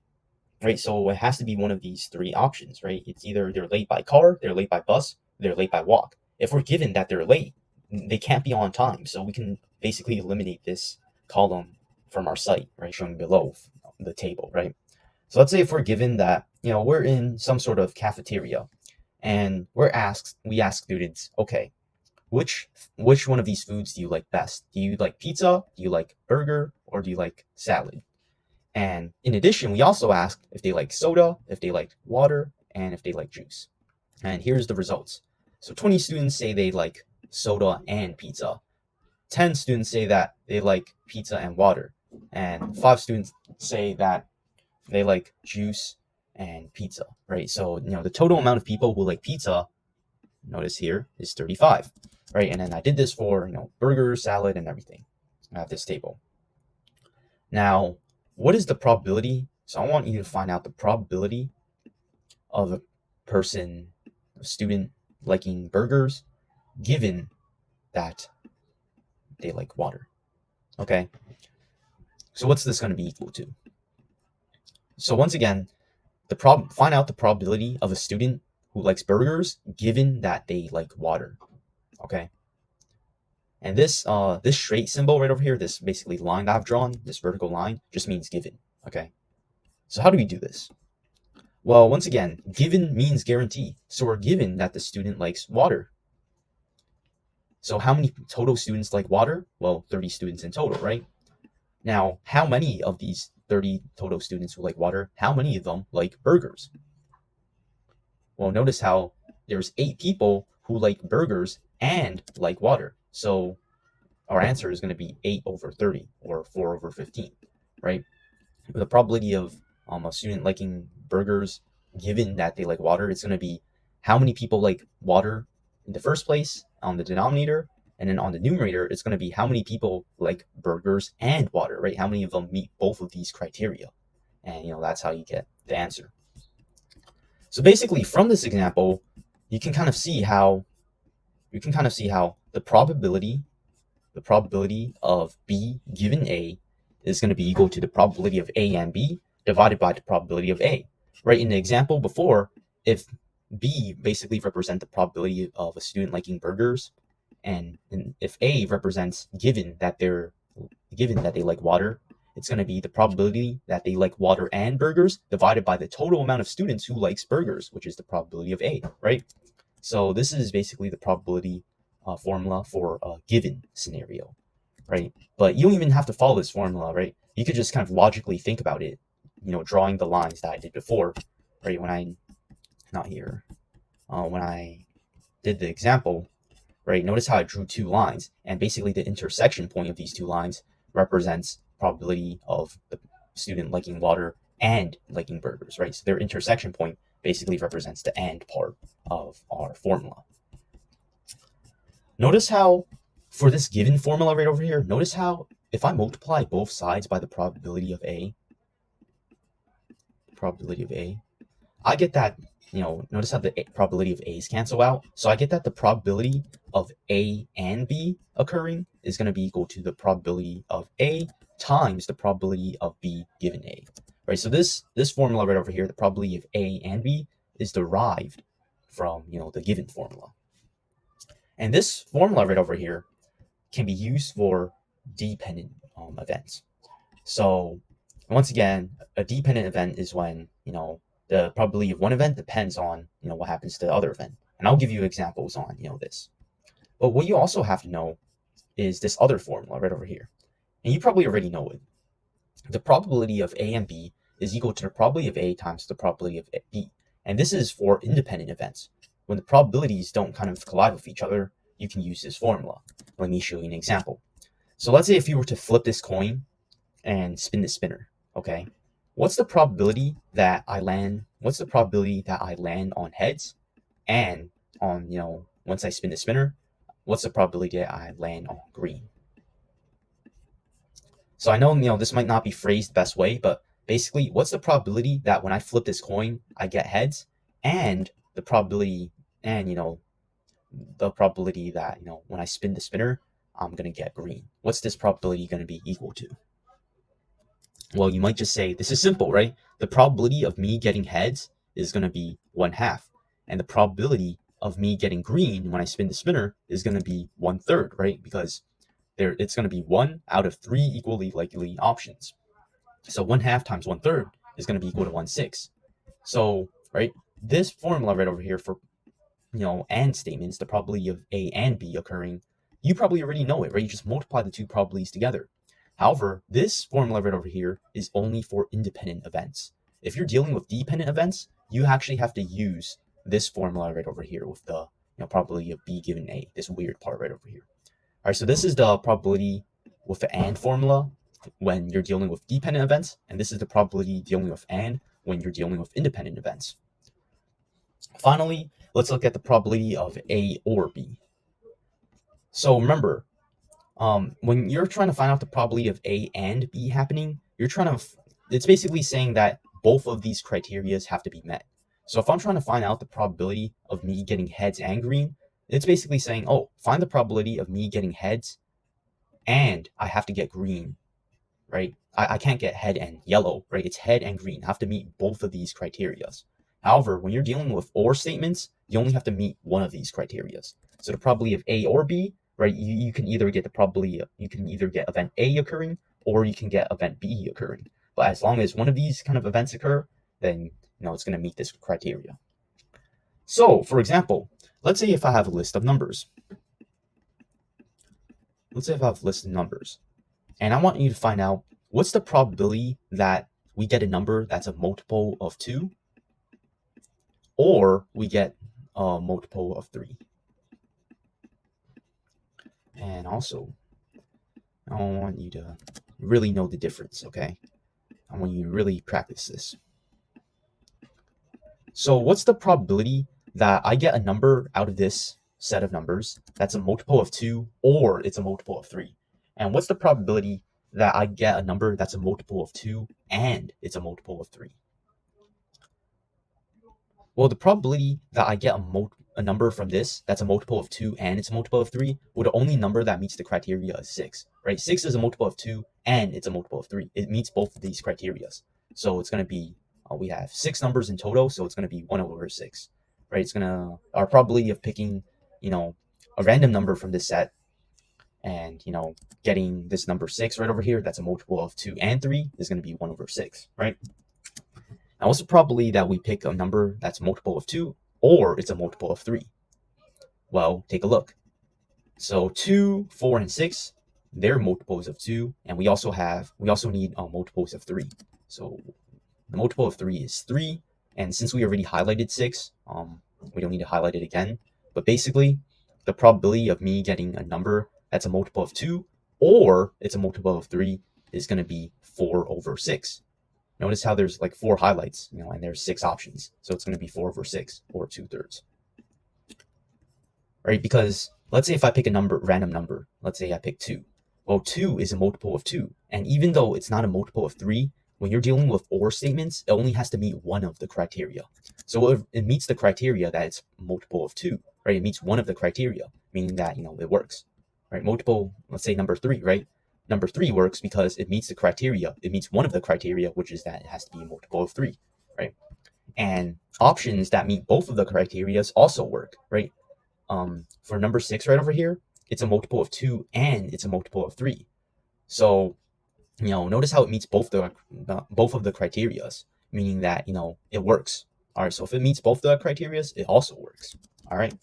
right? So it has to be one of these 3 options, right? It's either they're late by car, they're late by bus, they're late by walk. If we're given that they're late, they can't be on time. So we can basically eliminate this column from our site, right, shown below the table, right? So let's say if we're given that, we're in some sort of cafeteria and we ask students, okay, which one of these foods do you like best? Do you like pizza? Do you like burger? Or do you like salad? And in addition, we also ask if they like soda, if they like water, and if they like juice. And here's the results. So 20 students say they like soda and pizza. 10 students say that they like pizza and water. And 5 students say that they like juice and pizza, right? So, the total amount of people who like pizza, notice here, is 35, right? And then I did this for, burger, salad, and everything at this table. Now, what is the probability? So I want you to find out the probability of a student liking burgers given that they like water, okay? So what's this going to be equal to? So once again, find out the probability of a student who likes burgers given that they like water. Okay. And this straight symbol right over here, this basically line that I've drawn, this vertical line, just means given. Okay. So how do we do this? Well, once again, given means guarantee. So we're given that the student likes water. So how many total students like water? Well, 30 students in total, right? Now, how many of these 30 total students who like water, how many of them like burgers? Well, notice how there's 8 people who like burgers and like water. So our answer is going to be 8 over 30 or 4 over 15, right? The probability of a student liking burgers given that they like water, it's going to be how many people like water in the first place on the denominator, and then on the numerator it's going to be how many people like burgers and water, right? How many of them meet both of these criteria, and that's how you get the answer. So basically from this example you can kind of see how the probability of B given A is going to be equal to the probability of A and B divided by the probability of A. Right, in the example before, if B basically represent the probability of a student liking burgers, and if A represents given that they like water, it's going to be the probability that they like water and burgers divided by the total amount of students who likes burgers, which is the probability of A, right? So this is basically the probability formula for a given scenario, right? But you don't even have to follow this formula, right? You could just kind of logically think about it, drawing the lines that I did before, right? When I did the example, right? Notice how I drew 2 lines, and basically the intersection point of these 2 lines represents probability of the student liking water and liking burgers, right? So their intersection point basically represents the and part of our formula. Notice how for this given formula right over here, notice how if I multiply both sides by the probability of A, I get that, notice how the probability of A's cancel out. So I get that the probability of A and B occurring is going to be equal to the probability of A times the probability of B given A, right? So this formula right over here, the probability of A and B is derived from, the given formula. And this formula right over here can be used for dependent events. So once again, a dependent event is when, the probability of one event depends on, what happens to the other event. And I'll give you examples on, this. But what you also have to know is this other formula right over here. And you probably already know it. The probability of A and B is equal to the probability of A times the probability of B. And this is for independent events. When the probabilities don't kind of collide with each other, you can use this formula. Let me show you an example. So let's say if you were to flip this coin and spin the spinner, okay? What's the probability that I land on heads, and on, once I spin the spinner, what's the probability that I land on green? So I know, this might not be phrased the best way, but basically, what's the probability that when I flip this coin, I get heads, and the probability that, when I spin the spinner, I'm going to get green? What's this probability going to be equal to? Well, you might just say, this is simple, right? The probability of me getting heads is going to be 1/2. And the probability of me getting green when I spin the spinner is going to be 1/3, right? Because it's going to be 1 out of 3 equally likely options. So 1/2 times 1/3 is going to be equal to 1/6. So, right, this formula right over here for, and statements, the probability of A and B occurring, you probably already know it, right? You just multiply the 2 probabilities together. However, this formula right over here is only for independent events. If you're dealing with dependent events, you actually have to use this formula right over here with the probability of B given A, this weird part right over here. All right, so this is the probability with the and formula when you're dealing with dependent events, and this is the probability dealing with and when you're dealing with independent events. Finally, let's look at the probability of A or B. So remember, when you're trying to find out the probability of A and B happening, it's basically saying that both of these criteria have to be met. So if I'm trying to find out the probability of me getting heads and green, it's basically saying, oh, find the probability of me getting heads and I have to get green, right? I can't get head and yellow, right? It's head and green. I have to meet both of these criterias. However, when you're dealing with or statements, you only have to meet one of these criterias. So the probability of A or B, right? You can either get the probability, you can either get event A occurring or you can get event B occurring. But as long as one of these kind of events occur, then it's going to meet this criteria. So, for example, let's say if I have a list of numbers. Let's say if I have a list of numbers, and I want you to find out what's the probability that we get a number that's a multiple of 2, or we get a multiple of 3. And also, I want you to really know the difference, okay? I want you to really practice this. So what's the probability that I get a number out of this set of numbers that's a multiple of 2 or it's a multiple of 3? And what's the probability that I get a number that's a multiple of 2 and it's a multiple of 3? Well, the probability that I get a number from this that's a multiple of 2 and it's a multiple of 3, well, the only number that meets the criteria is 6, right? 6 is a multiple of 2 and it's a multiple of 3. It meets both of these criteria. So it's going to be, we have 6 numbers in total, so it's going to be 1 over 6, right? It's going to, our probability of picking, a random number from this set and, getting this number 6 right over here, that's a multiple of 2 and 3, is going to be 1 over 6, right? Now, what's the probability that we pick a number that's a multiple of 2 or it's a multiple of 3? Well, take a look. So 2, 4, and 6, they're multiples of 2, and we also need multiples of 3. So the multiple of 3 is 3, and since we already highlighted 6, we don't need to highlight it again. But basically, the probability of me getting a number that's a multiple of 2 or it's a multiple of 3 is going to be 4 over 6. Notice how there's like 4 highlights, and there's 6 options. So it's going to be 4 over 6, or 2/3. Right? Because let's say if I pick a random number, let's say I pick 2. Well, 2 is a multiple of 2. And even though it's not a multiple of 3, when you're dealing with or statements, it only has to meet one of the criteria. So if it meets the criteria that it's multiple of 2, right? It meets one of the criteria, meaning that, it works, right? Multiple, let's say number 3, right? Number 3 works because it meets the criteria. It meets one of the criteria, which is that it has to be a multiple of 3, right? And options that meet both of the criteria also work, right? For number 6 right over here, it's a multiple of 2 and it's a multiple of 3. So, notice how it meets both of the criteria, meaning that, it works. All right, so if it meets both the criteria, it also works. All right.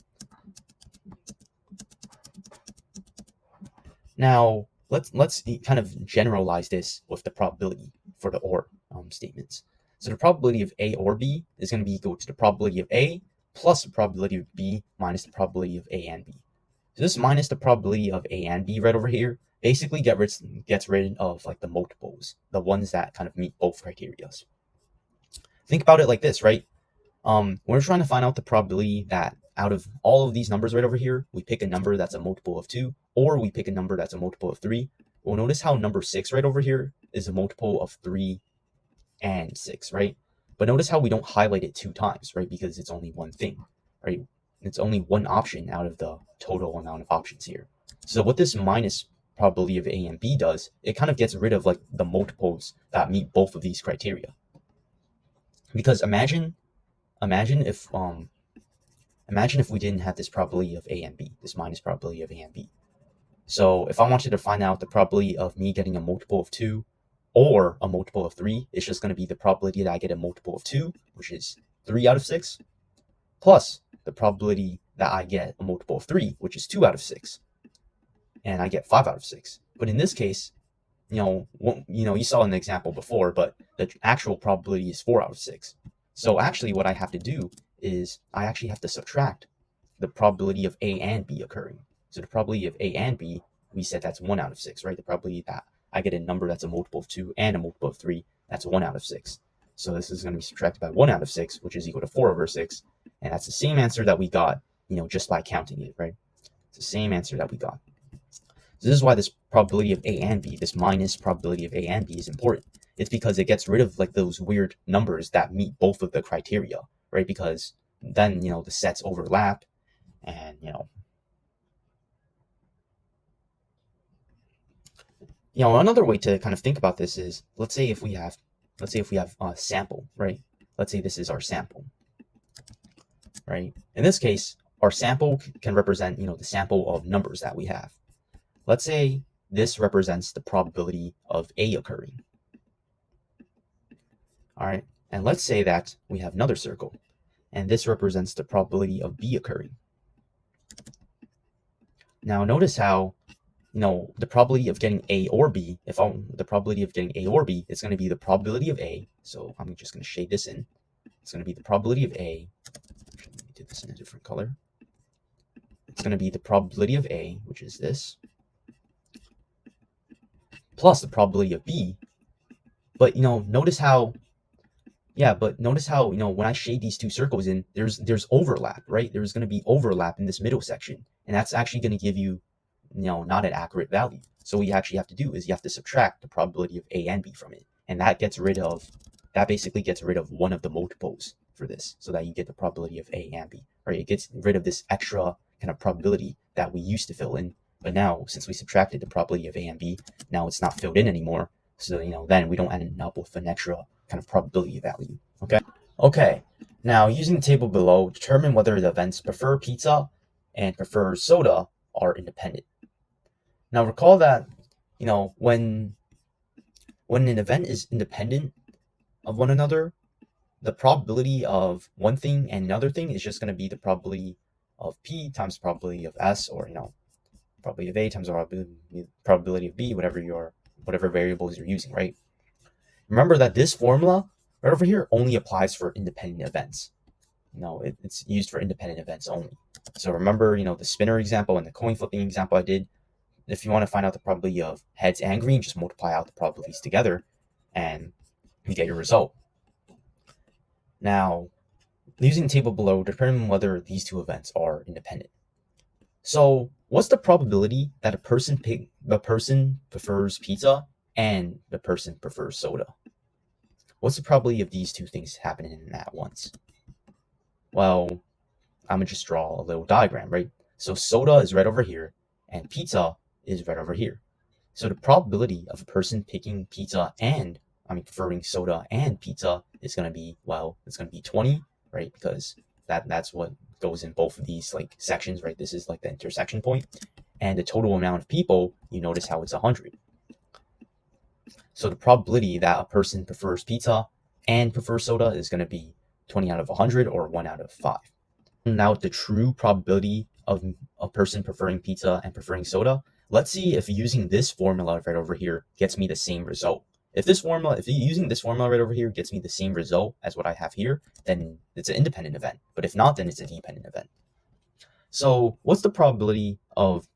Now, let's kind of generalize this with the probability for the or statements. So the probability of A or B is going to be equal to the probability of A plus the probability of B minus the probability of A and B. So this minus the probability of A and B right over here basically gets rid of like the multiples, the ones that kind of meet both criteria. Think about it like this, right? When we're trying to find out the probability that out of all of these numbers right over here, we pick a number that's a multiple of 2, or we pick a number that's a multiple of 3. Well, notice how number 6 right over here is a multiple of 3 and 6, right? But notice how we don't highlight it 2 times, right? Because it's only one thing, right? It's only one option out of the total amount of options here. So what this minus probability of A and B does, it kind of gets rid of like the multiples that meet both of these criteria. Because imagine if we didn't have this probability of A and B, this minus probability of A and B. So if I wanted to find out the probability of me getting a multiple of 2 or a multiple of 3, it's just going to be the probability that I get a multiple of 2, which is 3 out of 6, plus the probability that I get a multiple of 3, which is 2 out of 6, and I get 5 out of 6. But in this case, you saw an example before, but the actual probability is 4 out of 6. So actually what I have to do is I actually have to subtract the probability of A and B occurring. So the probability of A and B, we said that's 1 out of 6, right? The probability that I get a number that's a multiple of 2 and a multiple of 3, that's 1 out of 6. So this is going to be subtracted by 1 out of 6, which is equal to 4 over 6. And that's the same answer that we got, just by counting it, right? It's the same answer that we got. So this is why this probability of A and B, this minus probability of A and B is important. It's because it gets rid of like those weird numbers that meet both of the criteria, right? Because then, the sets overlap and, Another way to kind of think about this is, let's say if we have a sample, right? Let's say this is our sample, right? In this case, our sample can represent, the sample of numbers that we have. Let's say this represents the probability of A occurring. All right, and let's say that we have another circle, and this represents the probability of B occurring. Now notice how, the probability of getting A or B, the probability of getting A or B is going to be the probability of A. So I'm just going to shade this in. It's going to be the probability of A. Let me do this in a different color. It's going to be the probability of A, which is this, plus the probability of B. But notice how, when I shade these two circles in, there's overlap, right? There's going to be overlap in this middle section, and that's actually going to give you, not an accurate value. So what you actually have to do is you have to subtract the probability of A and B from it, and that basically gets rid of one of the multiples for this, so that you get the probability of A and B, right? It gets rid of this extra kind of probability that we used to fill in, but now since we subtracted the probability of A and B, now it's not filled in anymore. So then we don't end up with an extra kind of probability value. Okay. Now using the table below, determine whether the events prefer pizza and prefer soda are independent. Now recall that when an event is independent of one another, the probability of one thing and another thing is just going to be the probability of P times probability of S, or probability of A times the probability of B, whatever variables you're using, right? Remember that this formula right over here only applies for independent events. It's used for independent events only. So remember, the spinner example and the coin flipping example I did. If you want to find out the probability of heads and green, just multiply out the probabilities together and you get your result. Now, using the table below, determine whether these two events are independent. So what's the probability that the person prefers pizza and the person prefers soda? What's the probability of these two things happening at once? Well, I'm going to just draw a little diagram, right? So soda is right over here, and pizza is right over here. So the probability of a person picking preferring soda and pizza is going to be, it's going to be 20, right? Because that's what goes in both of these sections, right? This is the intersection point. And the total amount of people, you notice how it's 100. So the probability that a person prefers pizza and prefers soda is going to be 20 out of 100, or 1 out of 5. Now the true probability of a person preferring pizza and preferring soda, let's see if using this formula right over here gets me the same result. If using this formula right over here gets me the same result as what I have here, then it's an independent event. But if not, then it's a dependent event. So what's the probability of,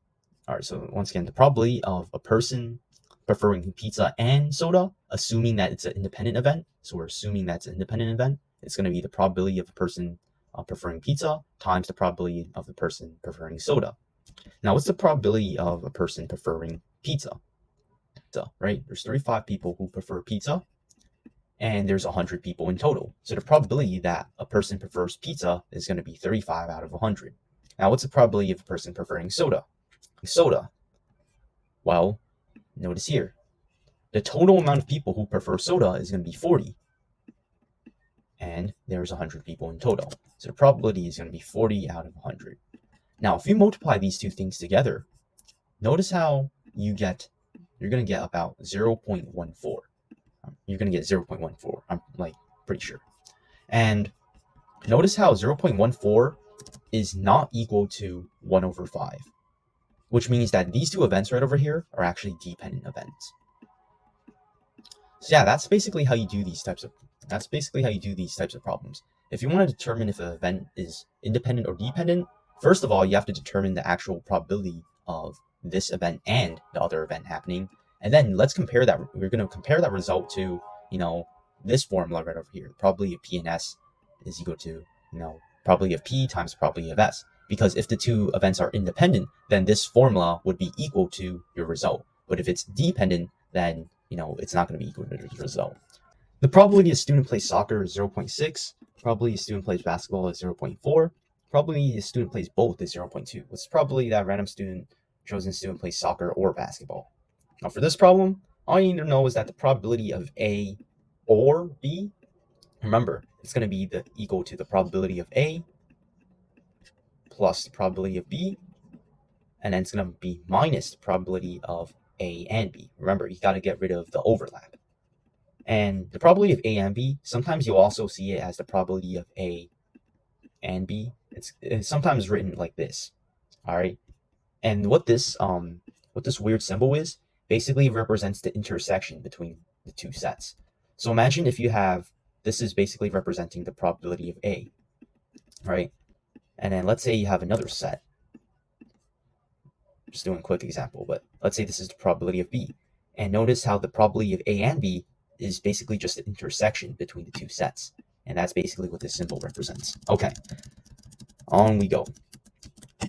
so once again, the probability of a person preferring pizza and soda, assuming that it's an independent event. So we're assuming that's an independent event. It's going to be the probability of a person preferring pizza times the probability of the person preferring soda. Now, what's the probability of a person preferring pizza? Right? There's 35 people who prefer pizza, and there's 100 people in total. So the probability that a person prefers pizza is going to be 35 out of 100. Now, what's the probability of a person preferring soda? Well, notice here, the total amount of people who prefer soda is going to be 40. And there's 100 people in total. So the probability is going to be 40 out of 100. Now, if you multiply these two things together, notice how you're going to get about 0.14. You're going to get 0.14, I'm pretty sure. And notice how 0.14 is not equal to 1 over 5, which means that these two events right over here are actually dependent events. So yeah, that's basically how you do these types of problems. If you want to determine if an event is independent or dependent, first of all, you have to determine the actual probability of this event and the other event happening. And then let's compare that. We're going to compare that result to, this formula right over here. The probability of P and S is equal to, probability of P times probability of S. Because if the two events are independent, then this formula would be equal to your result. But if it's dependent, then, it's not going to be equal to the result. The probability a student plays soccer is 0.6. Probability a student plays basketball is 0.4. Probability a student plays both is 0.2. What's the probability that a random chosen student plays soccer or basketball? Now for this problem, all you need to know is that the probability of A or B, remember, it's going to be equal to the probability of A plus the probability of B, and then it's going to be minus the probability of A and B. Remember, you got to get rid of the overlap. And the probability of A and B, sometimes you'll also see it as the probability of A and B. It's sometimes written like this. All right. And what this weird symbol is, basically represents the intersection between the two sets. So imagine if you have, this is basically representing the probability of A, right? And then let's say you have another set. Just doing a quick example, but let's say this is the probability of B. And notice how the probability of A and B is basically just the intersection between the two sets. And that's basically what this symbol represents. Okay, on we go.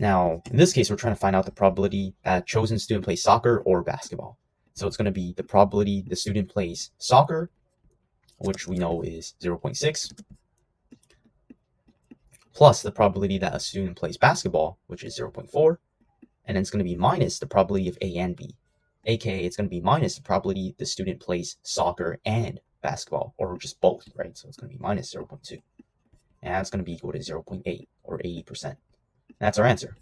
Now, in this case, we're trying to find out the probability that a chosen student plays soccer or basketball. So it's going to be the probability the student plays soccer, which we know is 0.6, plus the probability that a student plays basketball, which is 0.4, and then it's going to be minus the probability of A and B, aka it's going to be minus the probability the student plays soccer and basketball, or just both, right? So it's going to be minus 0.2, and that's going to be equal to 0.8, or 80%. That's our answer.